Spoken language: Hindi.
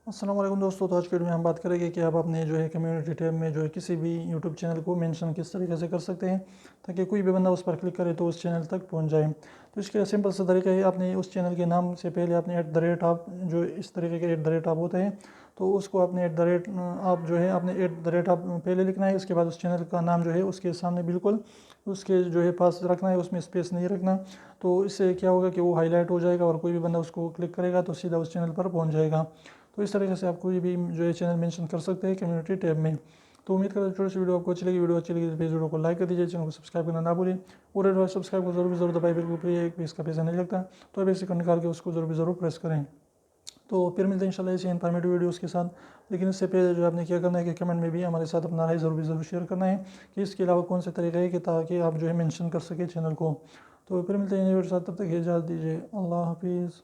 अस्सलाम वालेकुम दोस्तों। तो आज की वीडियो में हम बात करेंगे कि आप अपने जो है कम्युनिटी टैब में जो है किसी भी यूट्यूब चैनल को मेंशन किस तरीके से कर सकते हैं ताकि कोई भी बंदा उस पर क्लिक करे तो उस चैनल तक पहुंच जाए। तो इसका सिंपल सा तरीका है, आपने उस चैनल के नाम से पहले आपने @ आप जो इस तरीके के @ आप होते हैं तो उसको आपने आप जो है आपने @ आप पहले लिखना है। उसके बाद उस चैनल का नाम जो है उसके सामने बिल्कुल उसके जो है पास रखना है, उसमें स्पेस नहीं रखना। तो इससे क्या होगा कि वो हाईलाइट हो जाएगा और कोई भी बंदा उसको क्लिक करेगा तो सीधा उस चैनल पर पहुंच जाएगा। तो इस तरीके से आप कोई भी जो है चैनल मेंशन कर सकते हैं कम्युनिटी टैब में। तो उम्मीद करता हूँ छोटी सी वीडियो आपको अच्छी लगी। वीडियो अच्छी लगी तो प्लीज़ वीडियो को लाइक कर दीजिए, चैनल को सब्सक्राइब करना ना भूलिए और रेड वाला सब्सक्राइब को जरूर दबाइए, बिल्कुल फ्री है, इसका पैसा नहीं लगता। तो अब इसे निकाल के उसको जरूर प्रेस करें। तो फिर मिलते हैं इंशाल्लाह ऐसी इन्फॉर्मेटिव वीडियोस के साथ। लेकिन इससे पहले जो आपने क्या करना है कि कमेंट में भी हमारे साथ अपना राय ज़रूर शेयर करना है कि इसके अलावा कौन से तरीका है कि ताकि आप जो है मेंशन कर सके चैनल को। तो फिर मिलते हैं नई वीडियो के साथ, तब तक इजाज़त दीजिए। अल्लाह हाफिज़।